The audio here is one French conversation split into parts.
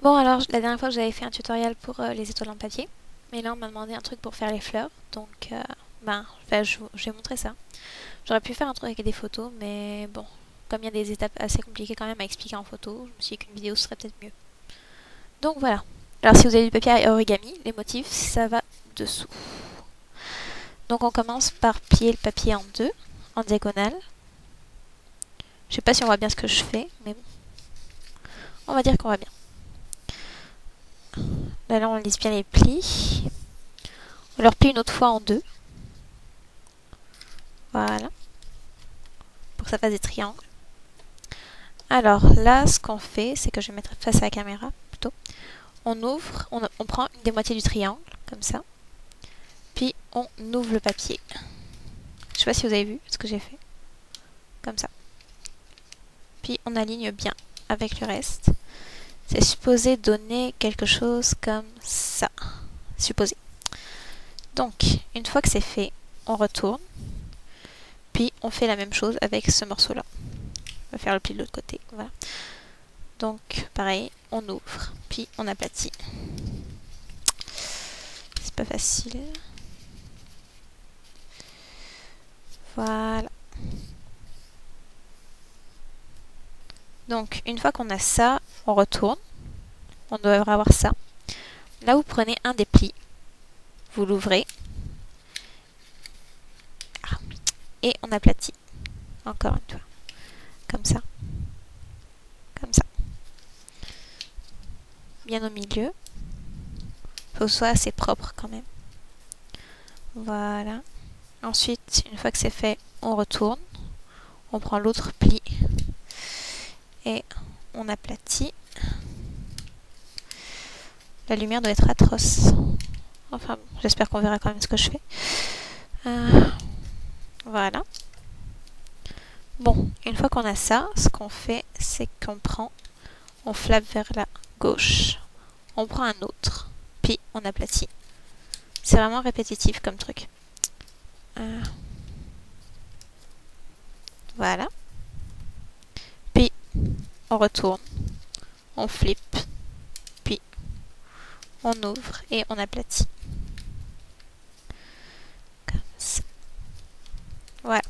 Bon alors, la dernière fois j'avais fait un tutoriel pour les étoiles en papier. Mais là on m'a demandé un truc pour faire les fleurs. Donc, je vais montrer ça. J'aurais pu faire un truc avec des photos, mais bon, comme il y a des étapes assez compliquées quand même à expliquer en photo, je me suis dit qu'une vidéo serait peut-être mieux. Donc voilà. Alors si vous avez du papier à origami, les motifs, ça va dessous. Donc on commence par plier le papier en deux, en diagonale. Je sais pas si on voit bien ce que je fais, mais bon. On va dire qu'on voit bien. Là on lisse bien les plis. On leur plie une autre fois en deux. Voilà. Pour que ça fasse des triangles. Alors là, ce qu'on fait, c'est que je vais mettre face à la caméra plutôt. On ouvre, on prend une des moitiés du triangle, comme ça. Puis on ouvre le papier. Je sais pas si vous avez vu ce que j'ai fait. Comme ça. Puis on aligne bien avec le reste. C'est supposé donner quelque chose comme ça. Supposé. Donc, une fois que c'est fait, on retourne. Puis on fait la même chose avec ce morceau-là. On va faire le pli de l'autre côté. Voilà. Donc, pareil, on ouvre. Puis on aplatit. C'est pas facile. Voilà. Donc, une fois qu'on a ça, on retourne. On devrait avoir ça. Là, vous prenez un des plis. Vous l'ouvrez. Et on aplatit. Encore une fois. Comme ça. Comme ça. Bien au milieu. Faut que ce soit assez propre quand même. Voilà. Ensuite, une fois que c'est fait, on retourne. On prend l'autre pli. Et on aplatit. La lumière doit être atroce. Enfin, j'espère qu'on verra quand même ce que je fais. Voilà. Bon, une fois qu'on a ça, ce qu'on fait, c'est qu'on prend, on flappe vers la gauche. On prend un autre, puis on aplatit. C'est vraiment répétitif comme truc. Voilà. Puis, on retourne. On flippe. Puis, on ouvre et on aplatit. Comme ça. Voilà.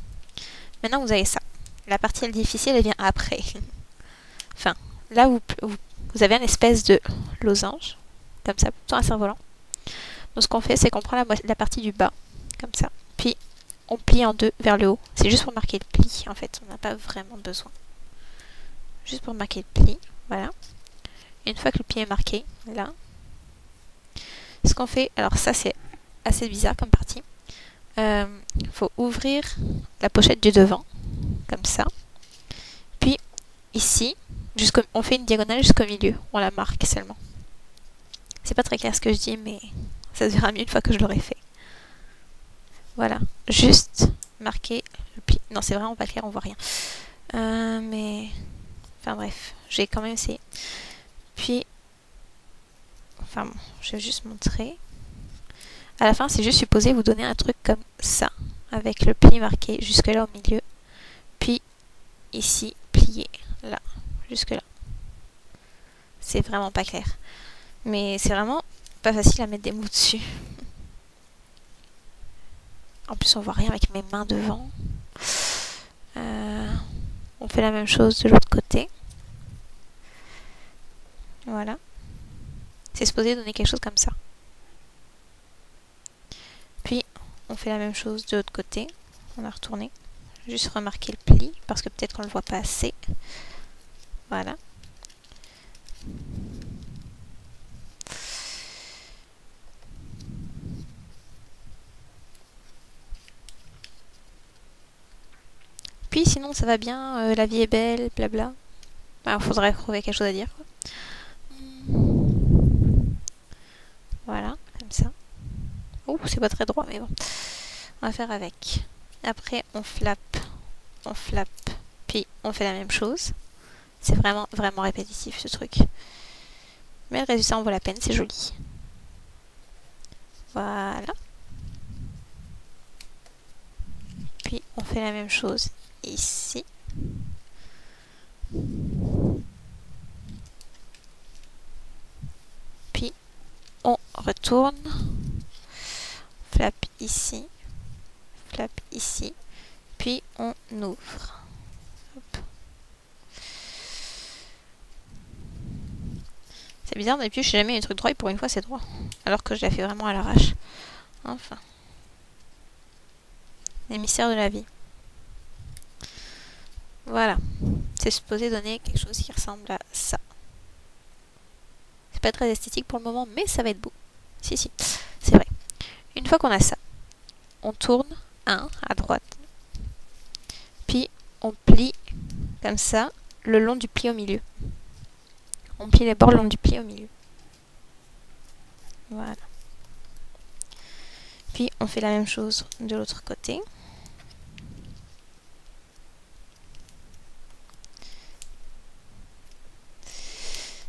Maintenant, vous avez ça. La partie difficile, elle vient après. Enfin, là, vous avez une espèce de losange. Comme ça, plutôt un cerf-volant. Donc, ce qu'on fait, c'est qu'on prend la partie du bas. Comme ça. Puis, on plie en deux vers le haut. C'est juste pour marquer le pli, en fait. On n'a pas vraiment besoin. Juste pour marquer le pli. Voilà. Une fois que le pli est marqué, là, ce qu'on fait, alors ça c'est assez bizarre comme partie. Faut ouvrir la pochette du devant, comme ça. Puis ici, on fait une diagonale jusqu'au milieu. On la marque seulement. C'est pas très clair ce que je dis, mais ça se verra mieux une fois que je l'aurai fait. Voilà. Juste marquer le pli. Non, c'est vraiment pas clair, on voit rien. Mais... Enfin bref, j'ai quand même essayé. Puis... Enfin bon, je vais juste montrer. À la fin, c'est juste supposé vous donner un truc comme ça, avec le pli marqué jusque là au milieu, puis ici, plié, là, jusque là. C'est vraiment pas clair. Mais c'est vraiment pas facile à mettre des mots dessus. En plus, on voit rien avec mes mains devant. On fait la même chose de l'autre côté. Voilà. C'est supposé donner quelque chose comme ça. Puis, on fait la même chose de l'autre côté. On a retourné. Juste remarquer le pli, parce que peut-être qu'on le voit pas assez. Voilà. Puis sinon ça va bien, la vie est belle, blabla. Il faudrait trouver quelque chose à dire, quoi. Voilà, comme ça. Ouh, c'est pas très droit, mais bon. On va faire avec. Après, on flappe, puis on fait la même chose. C'est vraiment, vraiment répétitif, ce truc. Mais le résultat en vaut la peine, c'est joli. Voilà. Puis, on fait la même chose ici. retourne, flap ici, puis on ouvre. Hop. C'est bizarre, d'habitude je n'ai jamais eu un truc droit et pour une fois c'est droit. Alors que je l'ai fait vraiment à l'arrache. Enfin. Les mystères de la vie. Voilà. C'est supposé donner quelque chose qui ressemble à ça. C'est pas très esthétique pour le moment, mais ça va être beau. Si, c'est vrai. Une fois qu'on a ça, on tourne un à droite. Puis on plie comme ça le long du pli au milieu. On plie les bords le long du pli au milieu. Voilà. Puis on fait la même chose de l'autre côté.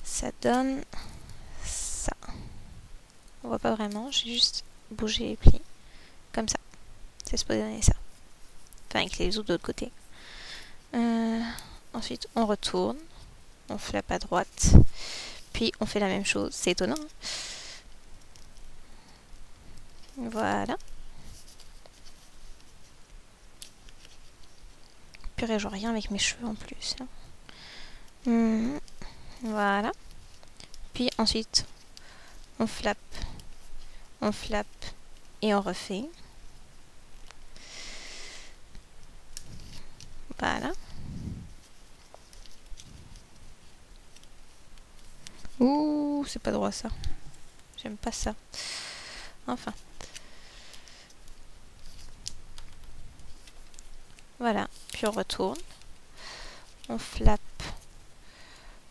Ça donne ça. On voit pas vraiment, j'ai juste bougé les plis. Comme ça. C'est supposé donner ça. Enfin, avec les autres de l'autre côté. Ensuite, on retourne. On flappe à droite. Puis, on fait la même chose. C'est étonnant. Hein? Voilà. Purée, je vois rien avec mes cheveux en plus. Hein. Voilà. Puis, ensuite, on flappe. On flappe. Et on refait. Voilà. Ouh, c'est pas droit ça. J'aime pas ça. Enfin. Voilà. Puis on retourne. On flappe.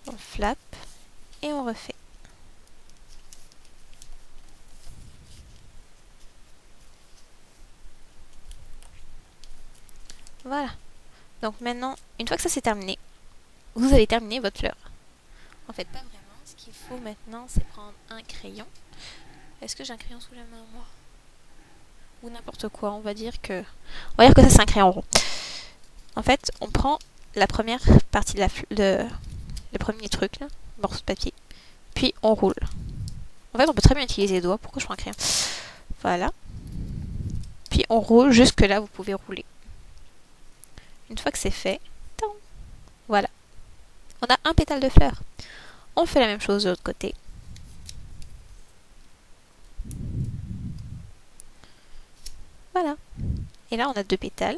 On flappe. Et on refait. Voilà. Donc maintenant, une fois que ça c'est terminé, vous avez terminé votre fleur. En fait, pas vraiment. Ce qu'il faut maintenant, c'est prendre un crayon. Est-ce que j'ai un crayon sous la main, moi? Ou n'importe quoi. On va dire que ça c'est un crayon rond. En fait, on prend la première partie de le premier truc, là, morceau de papier, puis on roule. En fait, on peut très bien utiliser les doigts. Pourquoi je prends un crayon? Voilà. Puis on roule jusque là, vous pouvez rouler. Une fois que c'est fait, voilà. On a un pétale de fleur. On fait la même chose de l'autre côté. Voilà. Et là, on a deux pétales.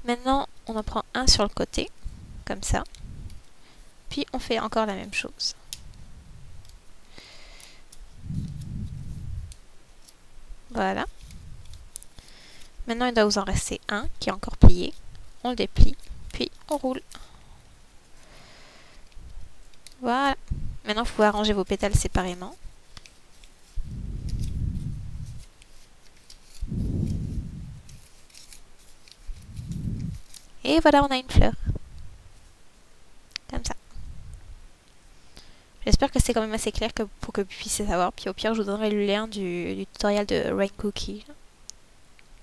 Maintenant, on en prend un sur le côté, comme ça. Puis, on fait encore la même chose. Voilà. Maintenant, il doit vous en rester un qui est encore plié. On le déplie, puis on roule. Voilà. Maintenant, vous pouvez arranger vos pétales séparément. Et voilà, on a une fleur. Comme ça. J'espère que c'est quand même assez clair pour que vous puissiez savoir. Puis au pire, je vous donnerai le lien du tutoriel de Rain Cookie.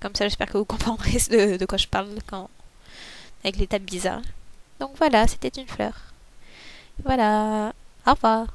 Comme ça, j'espère que vous comprendrez de quoi je parle avec l'étape bizarre. Donc voilà, c'était une fleur. Voilà. Au revoir.